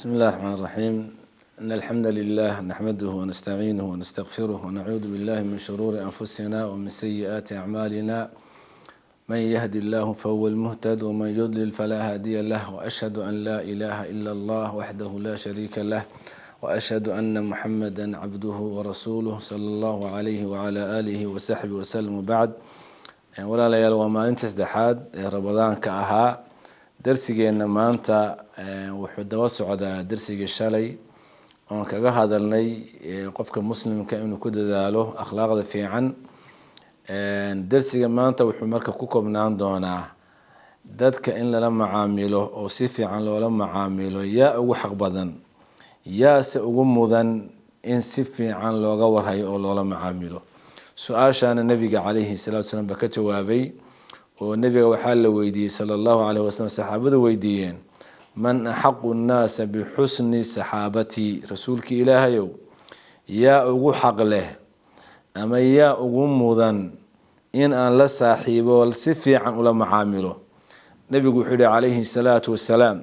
بسم الله الرحمن الرحيم. إن الحمد لله نحمده ونستعينه ونستغفره ونعوذ بالله من شرور أنفسنا ومن سيئات أعمالنا. من يهد الله فهو المهتد ومن يضلل فلا هادي له، وأشهد أن لا إله إلا الله وحده لا شريك له، وأشهد أن محمدا عبده ورسوله صلى الله عليه وعلى آله وصحبه وسلم. وبعد، walaalayaal waa maalinta saddexaad ee Ramadaanka ahaa. darsigeena maanta wuxuu daba socdaa darsigii shalay oon kaga hadalnay qofka muslimka inuu ku dadaalo akhlaaqda fiican. darsiga maanta wuxuu marka ku koobnaan doonaa dadka in lala macaamilo oo si fiican loola macaamilo. yaa ugu xaq badan, yaase ugu mudan in si fiican looga warhayo oo loola macaamilo. su-aashaana nabiga calayhi salaatu wasalaam baa ka jawaabay, oo nabiga waxaa la weydiiyey sala allahu calayhi wasalam, saxaabada weydiiyeen, man axaqu nnaasa bixusni saxaabatii, rasuulkii ilaahayow yaa ugu xaq leh ama yaa ugu mudan in aan la saaxiibo si fiican ula macaamilo. nabigu wuxuu yihi calayhi salaatu wasalaam,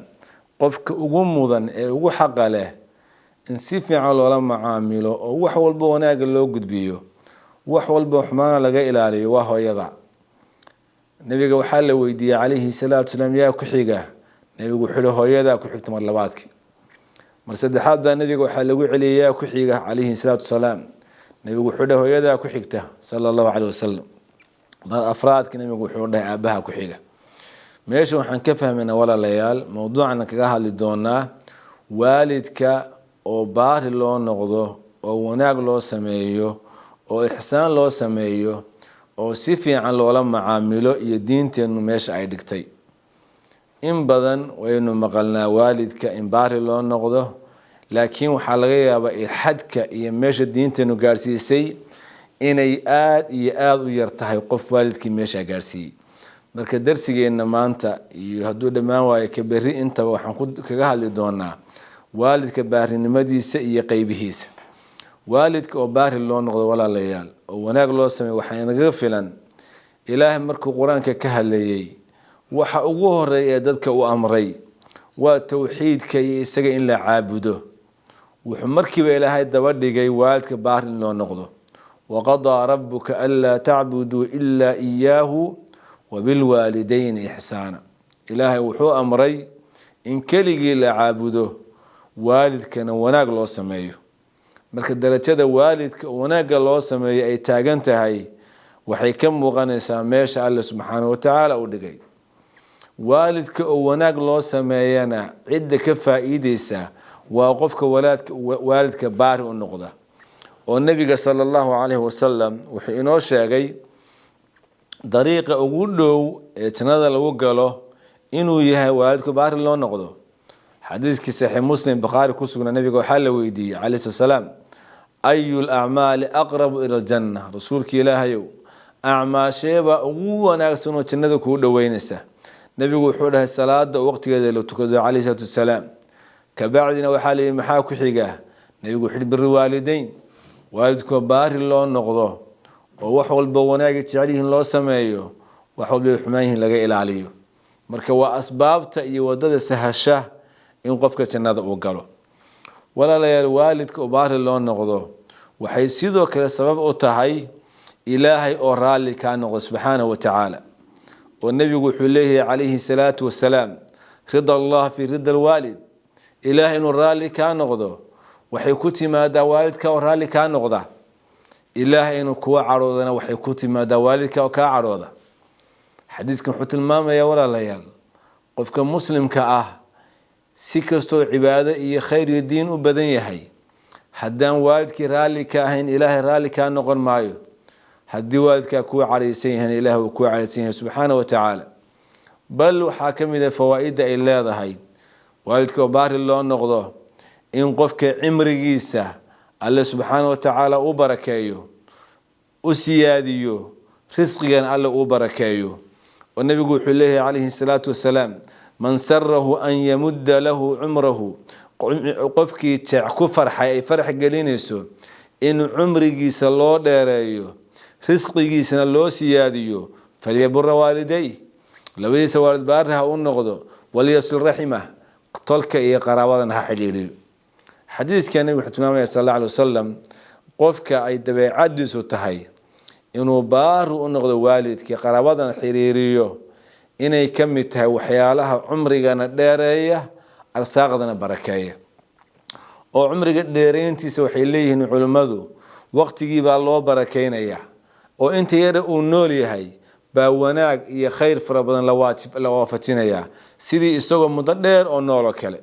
qofka ugu mudan ee ugu xaqa leh in si fiican loola macaamilo oo wax walba wanaaga loo gudbiyo, wax walba xumaana laga ilaaliyo, waa hooyada. nabiga waxaa la weydiiyey calayhi salaatu wasalaam, yaa ku xiga? nabigu wuxuu yihi hooyadaa ku xigta mar labaadki. mar saddexaad baa nabiga waxaa lagu celiyay yaa ku xiga calayhi salaatu wasalaam. nabigu wuxuu yihi hooyadaa ku xigta sala allahu calayhi wasalam. mar afraadki nabigu wuxuu dhahay aabaha ku xiga. meesha waxaan ka fahmaynaa walaalayaal, mowduucan kaga hadli doonaa waalidka oo baari loo noqdo, oo wanaag loo sameeyo, oo ixsaan loo sameeyo, oo si fiican loola macaamilo iyo diinteenu meesha ay dhigtay. in badan waynu maqalnaa waalidka in baari loo noqdo, laakiin waxaa laga yaabaa xadka iyo meesha diinteenu gaarsiisay inay aada iyo aada u yar tahay qof waalidkii meesha gaarsiiyey. marka darsigeena maanta iyo hadduu dhammaan waayo ka berri intaba waxaan kaga hadli doonaa waalidka baarinimadiisa iyo qeybihiisa. waalidka oo baari loo noqdo walaalayaal, oo wanaag loo sameeyo, waxaa inaga filan ilaahay markuu qur-aanka ka hadlayay waxa ugu horeeya ee dadka u amray waa towxiidka iyo isaga in la caabudo. wuxuu markiiba ilaahay daba dhigay waalidka baari in loo noqdo. waqadaa rabuka anlaa tacbuduu ilaa iyaahu wabilwaalidayni ixsaana. ilaahay wuxuu amray in keligii la caabudo, waalidkana wanaag loo sameeyo. marka darajada waalidka wanaagga loo sameeyo ay taagan tahay, waxay ka muuqanaysaa meesha alle subxaanahu watacaala u dhigay. waalidka oo wanaag loo sameeyana cidda ka faa'iideysa waa qofka waalidka baari u noqda. oo nabiga sala allahu calayhi wasalam wuxuu inoo sheegay dariiqa ugu dhow ee jannada lagu galo inuu yahay waalidka baari loo noqdo. xadiiskii saxiix muslim bukhaari ku sugnaa, nabiga waxaa la weydiiyey calayhi salaam, ayu lacmaali aqrabu ila aljanna, rasuulka ilaahayow acmaasheebaa ugu wanaagsan oo jannada kuu dhoweynaysa? nabigu wuxuu dhahay salaada waqtigeeda la tukado calayhi salaatu wasalaam. kabacdina waxaa la yidhi maxaa ku xiga? nabigu wuxuu yihi biri waalideyn, waalidkoo baari loo noqdo oo wax walba wanaagay jecel yihiin loo sameeyo, wax walba xumaan yihiin laga ilaaliyo. marka waa asbaabta iyo wadada sahasha in qofka jannada uu galo. walaalayaal, waalidka oo baari loo noqdo waxay sidoo kale sabab u tahay ilaahay oo raalli kaa noqdo subxaanahu watacaala. oo nabigu wuxuu leeyahay calayhi salaatu wasalaam, rida allah fi rida alwaalid, ilaahay inuu raalli kaa noqdo waxay ku timaadaa waalidka oo raalli kaa noqda. ilaahay inuu kuwa cadhoodana waxay ku timaadaa waalidka oo kaa cadhooda. xadiiskan wuxuu tilmaamayaa walaalayaal, qofka muslimka ah si kastoo cibaado iyo khayr iyo diin u badan yahay, haddaan waalidkii raalli ka ahayn ilaahay raalli kaa noqon maayo. haddii waalidkaa kuwa cadhaysan yahan ilaahay uu kuwa cadhaysan yahay subxaana watacaala. bal waxaa ka mid ah fawaa-idda ay leedahay waalidka oo baari loo noqdo, in qofka cimrigiisa alle subxaana watacaala u barakeeyo, u siyaadiyo, risqigan alle uu barakeeyo. oo nabigu wuxuu leeyahay calayhi salaatu wasalaam, man sarahu an yamudda lahu cumrahu, qofkii ku farxay ay farax gelinayso in cumrigiisa loo dheereeyo, risqigiisana loo siyaadiyo, falyabura waaliday, labadiisa waalid baari ha u noqdo, walyasil raximah, تلك إيه قرابة حليلي حديث كان النبي صلى الله عليه وسلم قفك أي دبي عدس وتهي إنه بار ونقض والد كي قرابة حريريو إنه يكمل تهي وحيالها عمرنا ديرية أرساقنا بركية وعمرك ديرينتي سوحي ليه علماء وقت جيب الله بركين إياه وأنت يرى النولي هاي باوناك يا خير فربنا لوافتين إياه سيدي السوق مضدر أو نولو كله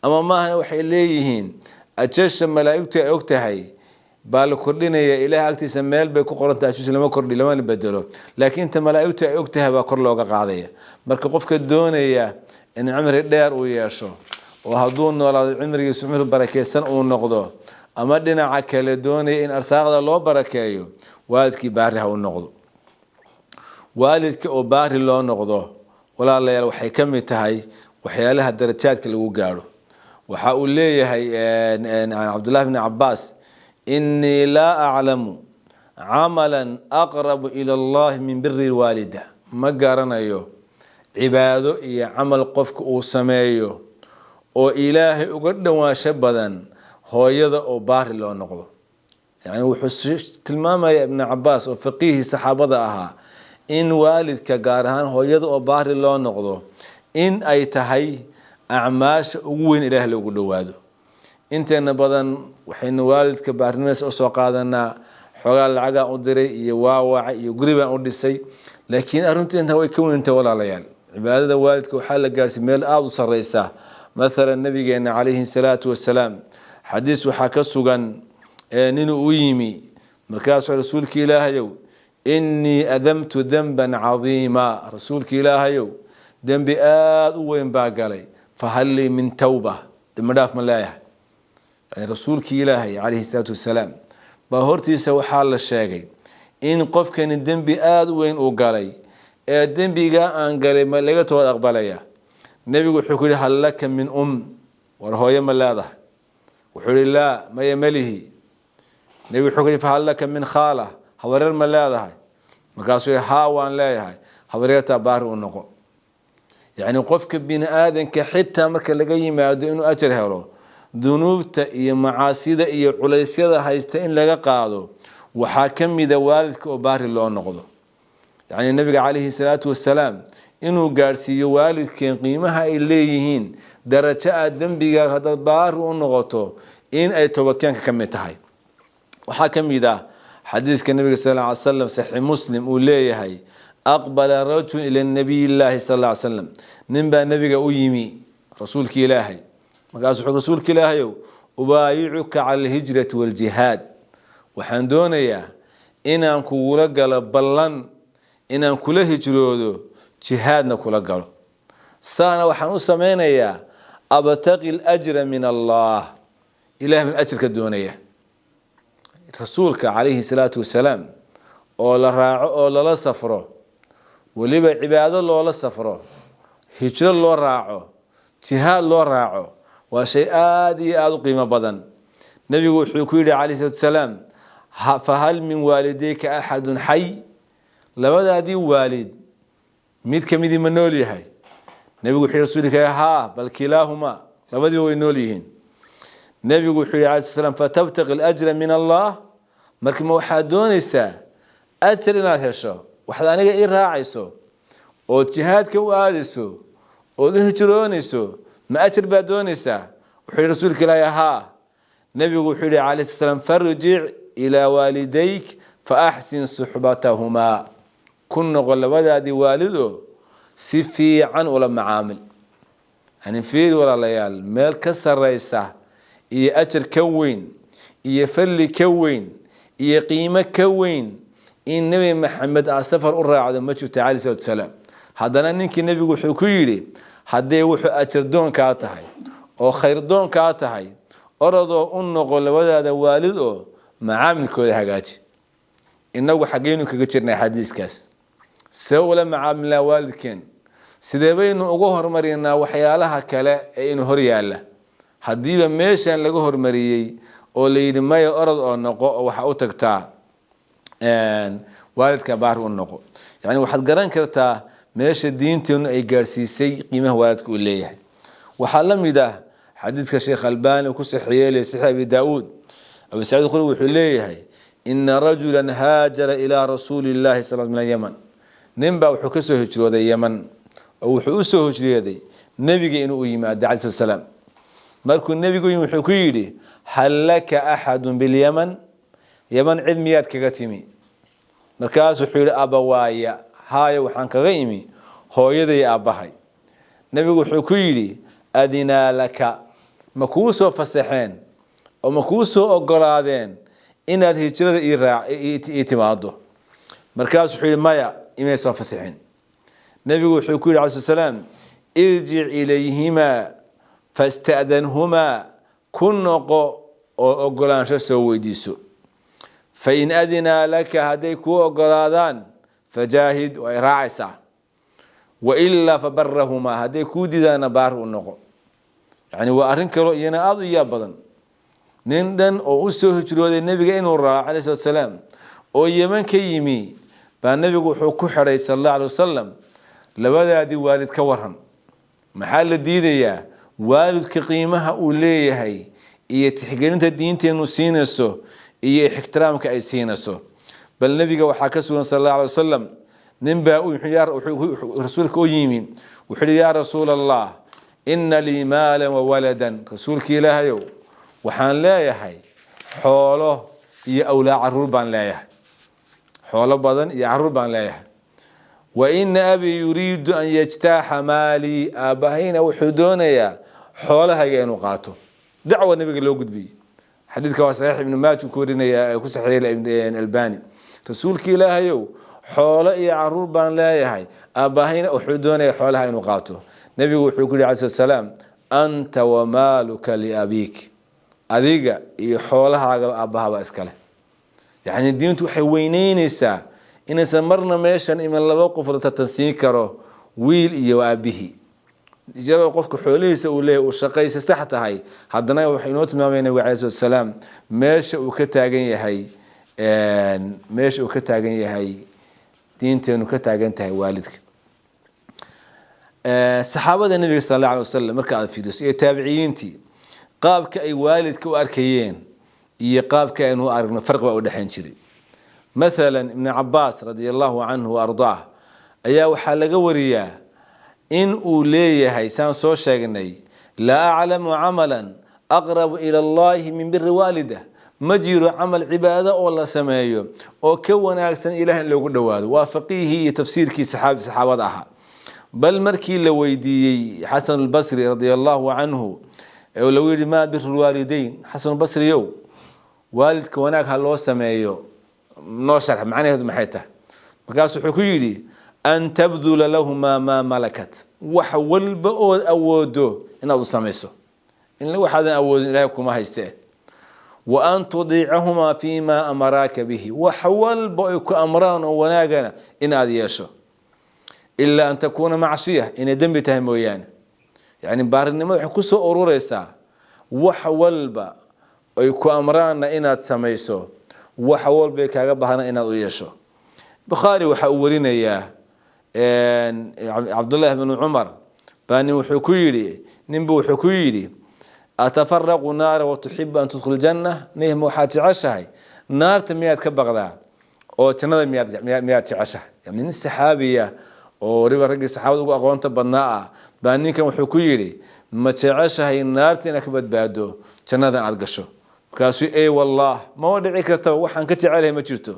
أما ما هن وحي ليهين أجش ملايكته أكتهي بالكردين يا إله أكتي سمال بيكو قرن تأسيس لما كردي لما نبدله لكن أنت ملايكته أكتها بكر لوجا قاضية مرك قفك الدنيا إن عمر الدار وياشو وهدون ولا عمر يسمعه بركة سن ونقضه أما دنا عكل الدنيا إن أرساق الله بركايو والدك بارها ونقضه والدك أبار الله نقضه ولا الله يلو حكم تهاي وحيالها الدرجات اللي وقالوا وحاول لي هي عبد الله بن عباس إني لا أعلم عملا أقرب إلى الله من بر الوالدة ما قارنا يو عباده يا عمل قفك وسمايو وإلهي أقدم وشبدا هو يضع بار الله نقضه يعني وحسش تلماما يا ابن عباس وفقيه صحابة أها إن والدك قارهان هو يضع بار الله نقضه إن أي تهي أعماش وين إله لو قدوادو أنت نبضن وحين والدك بارنمس أسوق هذا حوال العجاء أدري يواوع يقرب أدري لكن أرنت أنت هو يكون أنت ولا ليال عبادة والدك وحال جالس ميل أو صريسة مثلا النبي جاءنا عليه الصلاة والسلام حديث وحكى سجن نينو ويمي مركز رسولك إله يو إني أذمت ذنبا عظيما رسولك إله يو ذنبي وين باقالي فهل لي من توبة دمداف ملايح يعني رسولك إلهي عليه الصلاة والسلام باهورتي سوى حال الشاقي إن قف كان الدنبي وين أقالي الدنبي قاء أنقالي ما لقيته أقبالي النبي يقول حكولي هل لك من ورهو يملاده وحولي لا ما يمله النبي حكولي فهل لك من خالة هورير ملاده مقاسوي هاوان لايهاي هوريرتا بار ونقو يعني قفك بين آدم كحتى مركا لقي ما إنه أجر هلو ذنوبته إيه معاصيده إيه عليسيده هايستين لقا قادو وحاكم إذا والدك وبار الله نقضه يعني النبي عليه الصلاة والسلام إنه قارسي والدك قيمها إليهين درجة الدنبي هذا بار ونقطه إن أي توبتكين كمتهاي وحاكم إذا حديث النبي صلى الله عليه وسلم صحيح مسلم وليه أقبل رجل إلى النبي الله صلى الله عليه وسلم نبى النبي أيمي رسولك إلهي مقاس رسولك إلهي أبايعك على الهجرة والجهاد وحندون يا إن أنكو لقل بلن إن أنكو هجرودو جهادنا كلقل سانا وحنو سمينا يا أبتغي الأجر من الله إله من أجرك الدنيا رسولك عليه الصلاة والسلام أولا راعو أولا سفره وليبا عبادة الله لا سفره هجر الله راعو جهاد الله راعو وشيء آدي قيمة بدن نبي وحكي عليه الصلاة والسلام فهل من والديك أحد حي لبدا دي والد ميد كميدي منولي هاي نبي وحي رسولك ها بل كلاهما لبدا وينوليهن نبي وحي عليه الصلاة والسلام فتبتغي الأجر من الله مركم وحدون الساعة أجرنا هشو waxaad aniga ii raacayso oo jihaadka u aadayso oo hijroonayso ma ajir baad doonaysaa wuxuu rasuulka ilaahay ahaa nabigu wuxuu yiri calayhi salaam farji' ila walidayk fa ahsin suhbatahuma kun labadaadi waalido si fiican ula macaamil yani fiir wala layaal meel ka sareysa iyo ajir ka weyn iyo fadli ka weyn iyo qiimo ka weyn إن نبي محمد أسفر الرعد مجد عليه الصلاة والسلام هذا ننك النبي وحي كيري هذا وحي أتردون كاتهاي أو خيردون كاتهاي أرضو أنه قل وذا والده معامل كل حاجاتي إنه حقينه كجترنا حديث كاس سوى معامل والدكن سيدبين أجوهر مرينا وحيالها كلا إنه هرياله هديبا ماشان لجوهر مريي أو لين ما يأرض أو نقاء وحأوتك تا والدك بار ونقو يعني واحد قران كرتا ماشي دينتي أي جارسيسي قيمة والدك وليه وحلم ده حديث كشيخ الباني وكسحية لصحيح أبي داود أبو سعيد الخدري وحليه إن رجلا هاجر إلى رسول الله صلى الله عليه وسلم من اليمن نبأ وحكسه هجر وذا اليمن أو حوسه هجر يدي نبي إنه يماد عليه السلام مركو النبي يقول حكيري هل لك أحد باليمن يمن علميات كقتمي مركز حول أبوايا هاي وحنك غيمي هو يدي أبهاي نبي يقول حكيري أدنا لك مكوسو فسحين أو مكوسو أقرادين إن الهجرة إتماده مركز حول مايا إميسو فسحين نبي يقول حكيري عليه السلام ارجع إليهما فاستأذنهما كن أقولان شسوي ديسو فإن أذنا لك هديكو أقرادان فجاهد وإراعسا وإلا فبرهما هديكو ديدان بار النقو يعني وأرنك رؤينا أضو يابضا نندن أو أسو هجروا دي النبي إنه الرأى عليه الصلاة والسلام أو يمن كيمي فالنبي حكو حري صلى الله عليه وسلم لبدا دي والد كورهم محل الديدية والدك قيمها وليهي iyo tixgelinta diinteenu siinayso iyo ixtiraamka ay siinayso bal nabiga waxa ka sugan sallallahu alayhi wasallam ninba uu rasuulka u yimi wuxuu ya rasuulallah inna li maalan wa waladan rasuulka ilaahayow waxaan leeyahay xoolo iyo awlaa caruur baan leeyahay xoolo badan iyo caruur baan leeyahay wa inna abi yuriidu an yajtaha maali abahina wuxuu doonayaa xoolahaga inuu qaato دعوة النبي لو قد بي حديث كوا صحيح ابن ماجه كورينا يا كسحيح الألباني رسولك إله يو حول يا عرور بان لا يهاي أباهين أحدون حولها ينقاته نبي وحكي عليه السلام أنت ومالك لأبيك أذيك حولها أباها وأسكله يعني الدين تحوينين إنسا إن سمرنا ميشان إما الله وقف لتتنسيكره ويل إيوا أبيه إجابة قفك حوليس أوليه وشقيس سحتها هاي حدنا وحينوت ما بين النبي عليه السلام ماش وكتاجين يهاي ماش وكتاجين يهاي دينتين وكتاجين تهاي والدك صحابة النبي صلى الله عليه وسلم مركز في دوس تابعينتي قابك أي والدك وأركيين يقابك إنه أرنا فرق وأودحين شري مثلا ابن عباس رضي الله عنه وأرضاه أيا وحلق ورياه إن أوليه هيسان سو شيغني لا أعلم عملا أقرب إلى الله من بر والده مجير عمل عبادة ولا سمايو أو كون أحسن إله لو دواد وفقيه تفسير كي صحابة بل مركي لويدي حسن البصري رضي الله عنه ولو يري ما بر الوالدين حسن البصري يو والدك وناك هلو سمايو نوشرح معناه هذا محيته مكاسو حكيلي أن تبذل لهما ما ملكت وحول بأود أودو إن أبو سامسو إن لو حد أود إليكم ما هيسته وأن تضيعهما فيما أمراك به وحول بأيك أمران وناجنا إن هذا يشو إلا أن تكون معصية إن دم بتهمويان يعني بارن ما يحكسوا أوروريسا وحول بأيك أمران إن تسميسو وحول بك عجبهنا إن هذا يشو بخاري وحولنا إياه عبد الله بن عمر باني وحكيري نبي وحكيري أتفرق نار وتحب أن تدخل الجنة نهم وحاتي عشاي نار تميات كبغدا أو تنظر ميات عشاء يعني السحابية أو ربا رجع السحابة وأقوانت بناء باني كم وحكيري ما تعشاي النار تنكبت بعده تنظر على القشو كاسو أي والله ما ودعك تو وحن كتي عليه ما جرته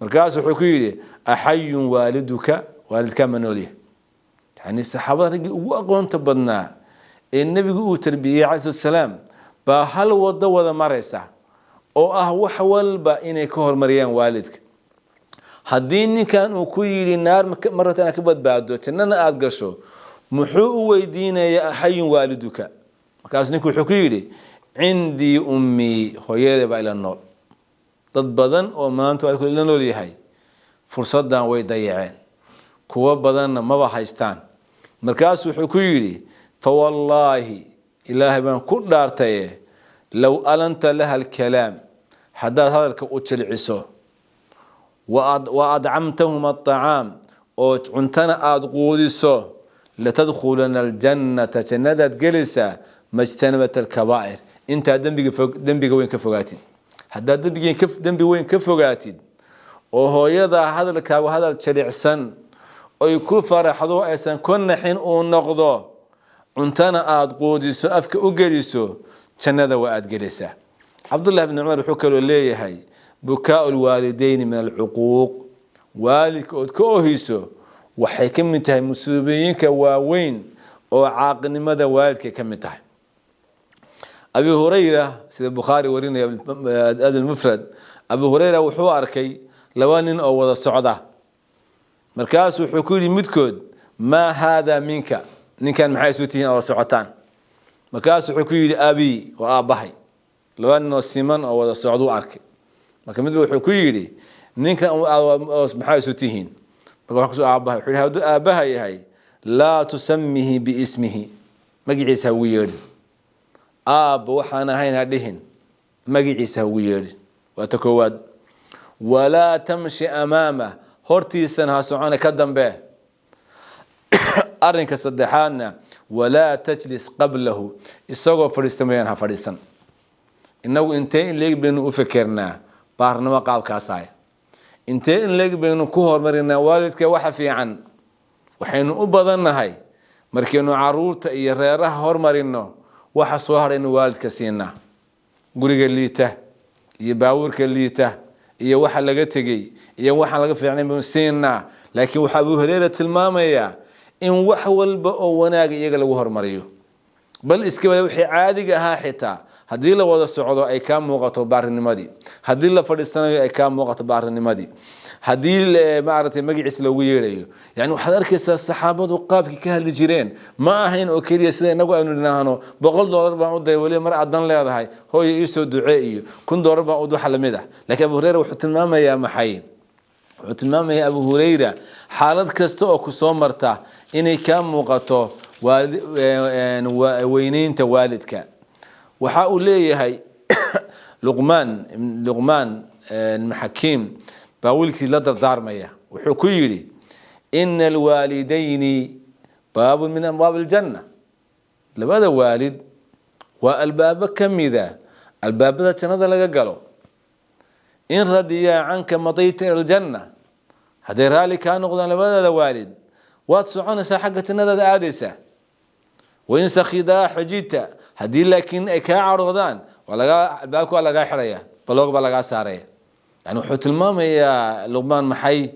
مركز وحكيري أحي والدك والدك منوليه يعني الصحابة رجع وأقوانت بناء النبي يقول تربية عليه السلام بهل وضع مرسى أو وحول بإني كهر مريان والدك هديني كان وكيل النار مرة أنا كبد بعده تننا أرجشوا محو ويدينا يا حي والدك كاسنك حكيلي عندي أمي خويا بإلى النار ضد بدن وما أنتوا على كل نور هاي فرصة دان ويضيعين كوا بدن ما بحيستان مركز حكيلي فوالله إلهي بان كل دارتيه لو ألنت لها الكلام حدا هذا كأوتشل عيسو وأدعمتهم الطعام أو عنتنا أدقوديسو لتدخلن الجنة جنة جلسة مجتنبة الكبائر انت دنبي وين كفوقاتي هدا دنبي وين كفوقاتي وهو يضع هذا الكاو هذا الشريع سن ويكفر حضو ايسان كنا حين ونقضو انتنا اد قوديسو افك اوغليسو جنة واد جلسة عبد الله بن عمر وحكى ليه هي بكاء الوالدين من العقوق والدك كوهيسو waxay ka mid tahay musuubiyiinka waaweyn oo caaqnimada waalidka ka mid tahay Abi Hurayra sida Bukhari warinaya al-Mufrad Abi Hurayra wuxuu arkay laba nin oo wada socda markaas wuxuu ku yiri midkood ma hada minka ninkan maxay soo tihiin oo socotaan markaas wuxuu ku yiri abi wa abahay laba nin oo siman oo wada socdo arkay marka mid wuxuu ku yiri ninkan maxay soo tihiin marka abahay wuxuu hadu abahay yahay la tusammihi bi ismihi magaciisa uu yeedhi waxaan ahayn hadhihin magaciisa uu yeedhi waa ta koowaad wala tamshi amama hortiisana ha socona ka dambe arinka saddexaadna wala tajlis qablahu isagoo fadhiistamayaan ha fadhiisan inagu intee in leeg baynu u fikirnaa baarnimo qaabkaasay intee in leeg baynu ku hormarinaa waalidka waxa fiican waxaynu u badannahay markaynu caruurta iyo reeraha hormarino waxa soo harayna waalidka siinaa guriga liita iyo baawurka liita iyo waxa laga tagay iyo waxa laga fiicnay buu siinaa laakiin waxa Abu Hurayra tilmaamaya in wax walba oo wanaag iyaga lagu hormariyo bal iska wixii caadiga ahaa xitaa hadii la wada socdo ay ka muuqato baarnimadii hadii la fadhiisanayo ay ka muuqato baarnimadii hadii maartay magaciisa lagu yeerayo yani waxaad arkaysaa saxaabadu qaabkii ka hadli jireen ma ahayn oo kaliya sida inagu aynu dhinaano $100 baan u diray wali mar adan leedahay hooyo ii soo duceeyo $100 baan u duxa lamid ah laakiin Abu Hurayra wuxuu tilmaamayaa maxay wuxuu tilmaamayaa Abu Hurayra xaalad kasta oo ku soo marta inay ka muuqato weynaynta waalidka waxa uu leeyahay Luqman Hakim باولكي لا دارميا وحو كيري ان الوالدين باب من ابواب الجنه لبدا والد والباب كميدا الباب ذا جنده لغا غلو ان رضي عنك مضيت الجنه هذا رالي كان نقدان لبدا والد واتسعونسا حق جنده اديسا وان سخيدا حجيتا هدي لكن اي كا عرضان ولا البابك ولا غا خريا بلوغ با لغا ساريا يعني وحوت الماما يا لقمان محي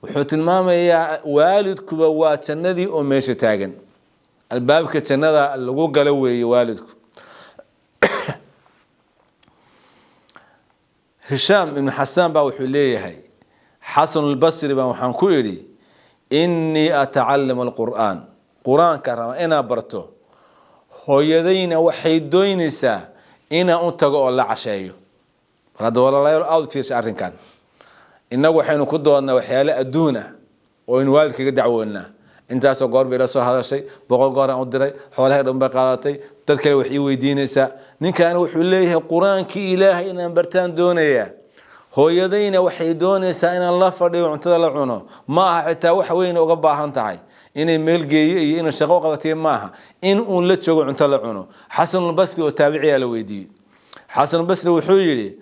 وحوت الماما يا والدك بوات جندي او ميشه تاغن البابك جنده لوو غلوي والدك هشام بن حسان با وحو ليهي حسن البصري با وحان كو يري اني اتعلم القران قران كرما انا برتو هويدينا waxay doonaysaa ina u tago oo la casheeyo هذا والله لا أود في شعر كان إنه وحين كدونا وحياة أدونا وإن والدك دعونا أنت أسوق برسول هذا الشيء بقول قارن أدري حوالها دم بقالتي تذكر وحي ويدين سا نكان وحليه القرآن كي إله إن برتان دونيا هو يدين وحي دون سا إن الله فرد وعنتظر عنه ما حتى وحوين وقبها انتهي إن ملقي إن الشقوقة معها إن أولت شو عنتظر عنه حسن البصري وتابعي الويدي حسن البصري وحيلي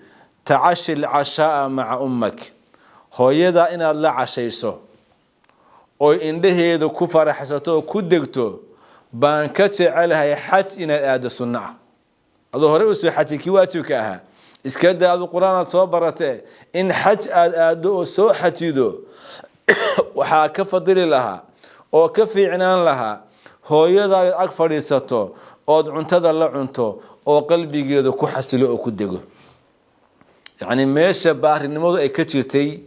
تعشي العشاء مع أمك هو يدا إن الله عشيسو أو إن ده يدو كفر حساتو كدقتو بانكتش عليها حج إن الآد السنة الظهر أسوي حج كيواتو كاها إسكاد هذا القرآن صبرته إن حج آدو سو حجيدو وحا كفضل لها أو كفي عنان لها هو يدا أكفر يساتو أو عنتظر الله عنتو أو قلبي يدو كحسلو أو كدقو يعني ماشى بحر النموذج أي كتيرتي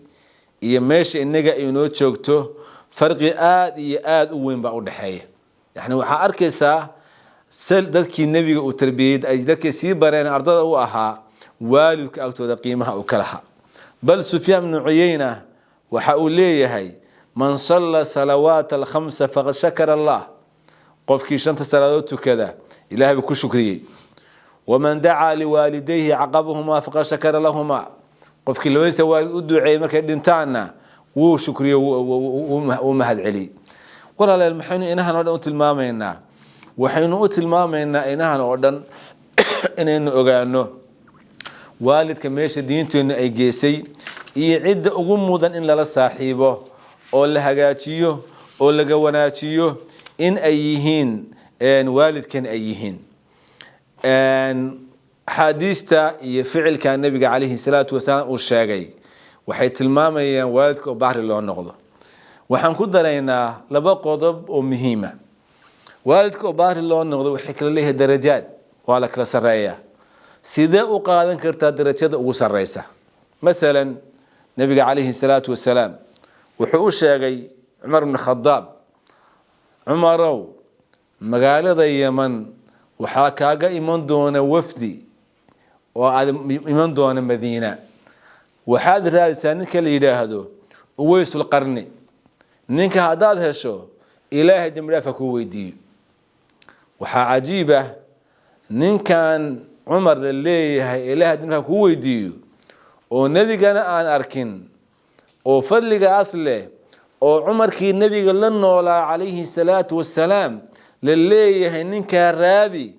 هي ماشى النجا ينو تشوكتو فرق آد وين بعود حياة يعني وحأركسا سل ذلك النبي وتربيد أي ذلك سيبرين أرضه وأها والدك أكتو قيمها وكلها بل سفيان بن عيينة وحأوليه هي من صلى صلوات الخمسة فقد شكر الله قف كيشنت صلواته كذا إلهي بكل شكريه ومن دعا لوالديه عقبهما فقد شكر لهما قف كل ويس والد دعاء مركا دنتانا وشكريه ومهد علي ولا لا المحن إنها نودن المامينا وحين المامينا إنها نودن إن أجانو والد كميش دينته إن أي جيسي يعد أقومودن إن لا صاحبه أو لهجاتيو أو لجواناتيو إن أيهين إن والد كان أيهين إن حديثة يفعل كان النبي عليه الصلاة والسلام والشاقي وحيت المامي والدك وبحر الله النقضة وحنكون درينا لبا قضب ومهمة والدك وبحر الله النقضة وحكر له درجات وعلى كلا سرايا سيدا وقادن كرتا درجات وسريسة مثلا النبي عليه الصلاة والسلام وحو الشاقي عمر بن الخطاب عمرو مقالة اليمن وحاكاقا إيمان دون وفدي وإيمان دون مدينة وحاد رادسا نكا ليلاهدو ويس القرني نكا هداد هشو إله دمرا فكو ويديو وحا عجيبة نكا عمر لليه إله دمرا فكو ويديو ونبي كان آن أركن وفضلق أصله وعمر كي النبي قال لنا عليه الصلاة والسلام لليه نكا رادي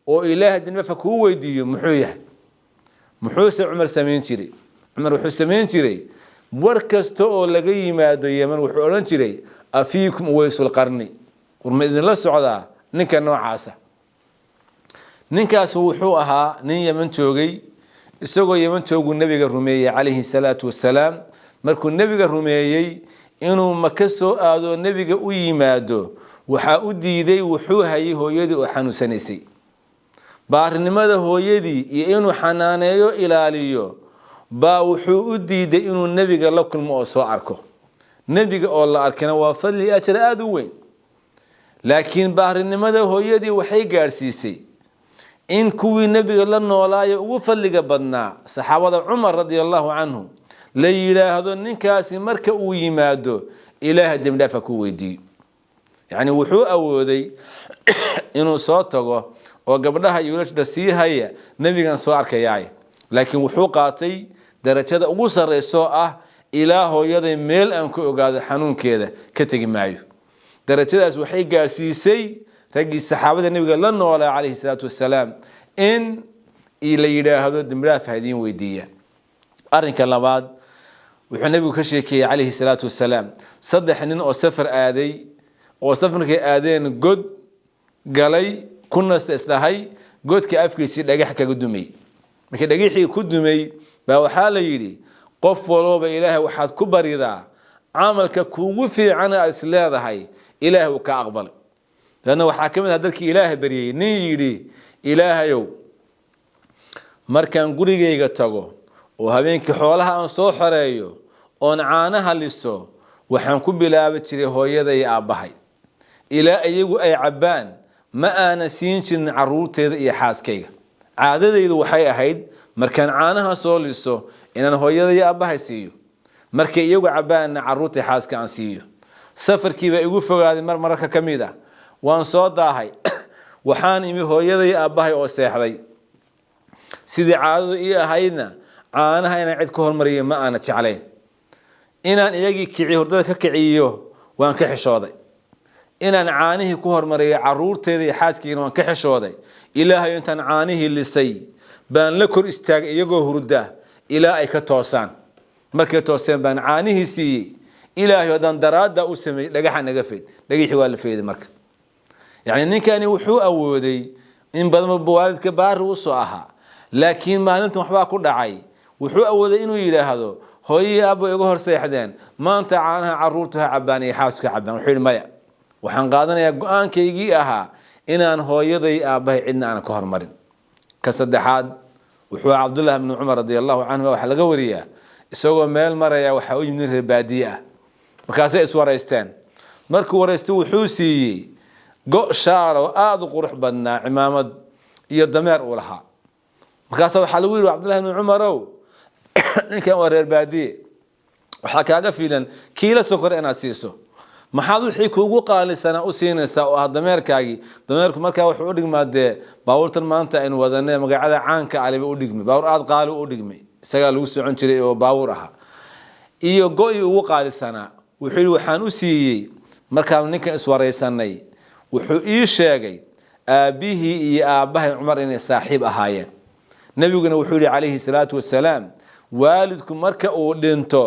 وإله دمرا فكو ويديو محويه محوس عمر سمين شري عمر وحو سمين جري وركستو oo laga yimaado Yemen wuxuu oran jiray afiikum waysul qarni warma la socda ninka noocaasa ninkaas wuxuu ahaa nin Yemen joogay isagoo Yemen joogu nabiga rumeeyay kaleeyhi salaatu wassalaam markuu nabiga rumeeyay inuu Makka soo aado nabiga u yimaado waxa u diiday wuxuu hayay hooyadii oo xanuunsanaysay baarinimada hooyadii iyo inuu xanaaneeyo ilaaliyo با wuxuu u diiday inuu nabiga la kulmo oo soo arko nabiga oo la arkana waa fadli ajr aad u weyn laakiin baarinimada hooyadii waxay gaarsiisay in kuwii nabiga la noolaayo ugu fadliga badnaa saxaabada Umar radiyallahu anhu la yiraahdo ninkaasi marka uu yimaado ilaaha damdaafa ku weydiiyo yani wuxuu awooday inuu soo tago oo gabdhaha yuulashda sii haya nabigan soo arkayay laakiin wuxuu qaatay darajada ugu sareyso ah ilaa hooyada meel aan ku ogaado xanuunkeeda ka tagi maayo darajadaas waxay gaarsiisay ragii saxaabada nabiga la noolaa kaleeyhi salaatu wassalaam in ila yiraahdo damraa faadiin weydiiya arinka labaad wuxuu nabigu ka sheekay kaleeyhi salaatu wassalaam saddex nin oo safar aaday oo safarkii aadeen god galay kuna islahay godka afkiisa dhagax kaga dumay markii dhagaxii ku dumay baa waxa la yiri qof walba ilaahay waxaad ku baridaa amalka kuugu fiican aad isleedahay ilaahay ka aqbal dadna waxa kamid ah dadkii ilaahay bariyay nin yiri ilaahayow markaan gurigeyga tago oo habeenkii xoolaha aan soo xoreeyo oo caanaha liso waxaan ku bilaabi jiray hooyada iyo aabahay ilaa iyagu ay cabaan ma aana siin jirin caruurteeda iyo xaaskeyga caadadeydu waxay ahayd markaan caanaha soo liso inaan hooyada iyo aabahay siiyo markay iyagu cabaan caruurta xaaska aan siiyo safarkiiba igu fogaaday marmarka kamida waan soo daahay waxaan imi hooyada iyo aabahay oo seexday sidii caadadu ii ahaydna caanaha inaan cid ka hormariyo ma aana jeclayn inaan iyagii kiciyo hurdada ka kiciyo waan ka xishooday inaan caanihii ku hormariyo caruurteeda iyo xaaskeyga waan ka xishooday ilaahay intaan caanihii lisay baan la kor istaagay iyagoo hurda ilaa ay ka toosaan markay tooseen baan caanihii siiyay ilaahay wadan daraada u sameey dhagaxa naga feed dhagixii waa la feeday marka yani ninkani wuxuu awooday in badan waalidka baar uu soo ahaa laakiin maalintan waxba ku dhacay wuxuu awooday inuu yiraahdo hooyay aabo iga hor seexdeen maanta caanaha caruurta cabaan iyo xaaska cabaan wuxuu maya waxaan qaadanayaa go'aankaygii ahaa inaan hooyaday aabahay cidna aan ka hormarin ka saddexaad wuxuu Abdullah ibn Umar radiyallahu anhu waxa laga wariyaa isagoo meel maraya waxa uu yimid reer baadiye ah markaas ay iswareysteen markuu wareystay wuxuu siiyay go shaaro aad u qurux badnaa cimaamad iyo dameer u lahaa markaas waxa lagu yiri Abdullah ibn Umar ninkan waa reer baadiye waxa kaaga fiilan kiila sokor inaad siiso maxaad wixii kuugu qaalisana u siinaysaa oo dameerkaagi dameerku markaa wuxuu u dhigmaadee baawurtan maanta in wadanay magacada caanka aliba u dhigmay baawur aad qaali u dhigmay isaga lagu socon jiray oo baawur aha iyo go'ii ugu qaalisana wuxuu waxaan u siiyay markaa ninkan iswaraysanay wuxuu ii sheegay aabihii iyo aabahay Cumar inay saaxiib ahaayeen nabiguna wuxuu yiri calayhi salaatu wasalaam waalidku marka uu dhinto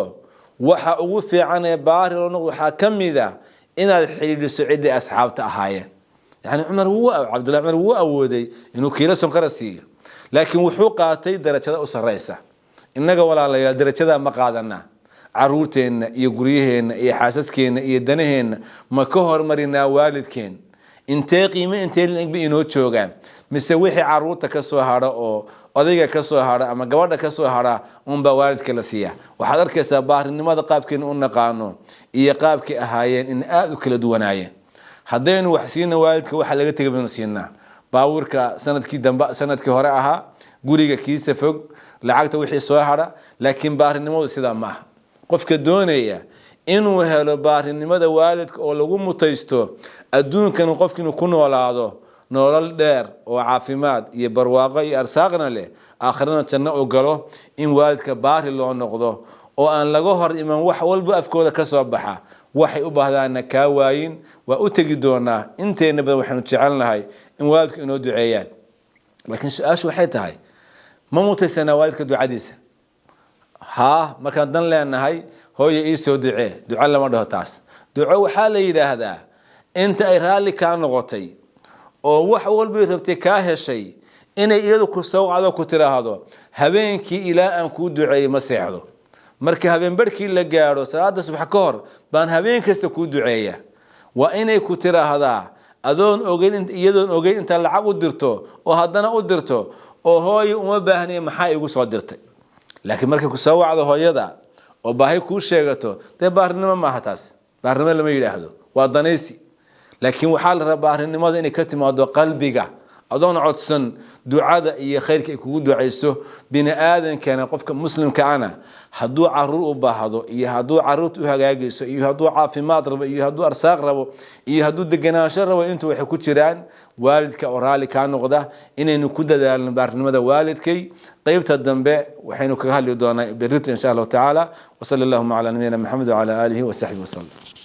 waxa ugu fiican ee baari loo noqdo waxa kamida inaad xiriiriso cidii asxaabta ahaayeen yani Cumar Abdullah Cumar wuu awooday inuu kiila sonkara siiyo laakiin wuxuu qaatay darajada u sareysa inaga walaalayaal darajada ma qaadana caruurteena iyo guryaheena iyo xaasaskeena iyo danaheena ma ka hormarinaa waalidkeen intee qiimo intee leegbi inoo joogaan mise wixii caruurta ka soo haro oo odayga ka soo haro ama gabadha ka soo hara ba waalidka la siiya waxaad arkaysaa baarinimada qaabkeen u naqaano iyo qaabkii ahaayeen in aad u kala duwanaayeen haddaynu wax siina waalidka waxa laga tagay inuu siinaa baawurka sanadkii hore ahaa guriga kiisa fog lacagta wixii soo hara laakiin baarinimadu sida ma aha qofka doonaya inuu helo baarinimada waalidka oo lagu mutaysto adduunkan qofkinu ku noolaado nolol dheer oo caafimaad iyo barwaaqo iyo arsaaqna leh aakhirana janno oo galo in waalidka baari loo noqdo oo aan laga hor iman wax walba afkooda ka soo baxa waxay u baahdaan ka waayin waa u tagi doonaa inteena badan waxaanu jecelnahay in waalidku inoo duceeyaan laakiin su'aashu waxay tahay ma mutaysana waalidka ducadiisa markaan dan leenahay hooyo ii soo ducee duco lama dhaho taas duco waxaa la yiraahdaa inta ay raali ka noqotay oo wax walba rabtay ka heshay inay iyadu ku soo wacdo ku tiraahdo habeenkii ilaa aan ku duceeyay ma seexdo marka habeen barkii la gaaro salaada subax ka hor baan habeen kasta ku duceeya waa inay ku tiraahdaa adoon ogeyn iyadoon ogeyn inta lacag u dirto oo haddana u dirto oo hooyo uma baahnay maxaa igu soo dirtay laakiin markay ku soo wacdo hooyada oo baahi ku sheegato de baarinimo ma aha taas baarinimo lama yiraahdo waa danaysi laakiin waxaa la rabaa baarinimada inay ka timaado qalbiga adoon codsan ducada iyo khayrka ay kugu duceyso bini aadanka qofka muslimka ana haduu caruur u baahdo iyo haduu caruurtu u hagaagayso iyo haduu caafimaad rabo iyo haduu arsaaq rabo iyo haduu deganaansho rabo inta waxay ku jiraan waalidka oo raali ka noqda inaynu ku dadaalno baarinimada waalidkay qaybta dambe waxaynu kaga hadli doonaa berrito insha Allah taala wa sallallahu ala nabiyyina Muhammad wa ala alihi wa sahbihi wa sallam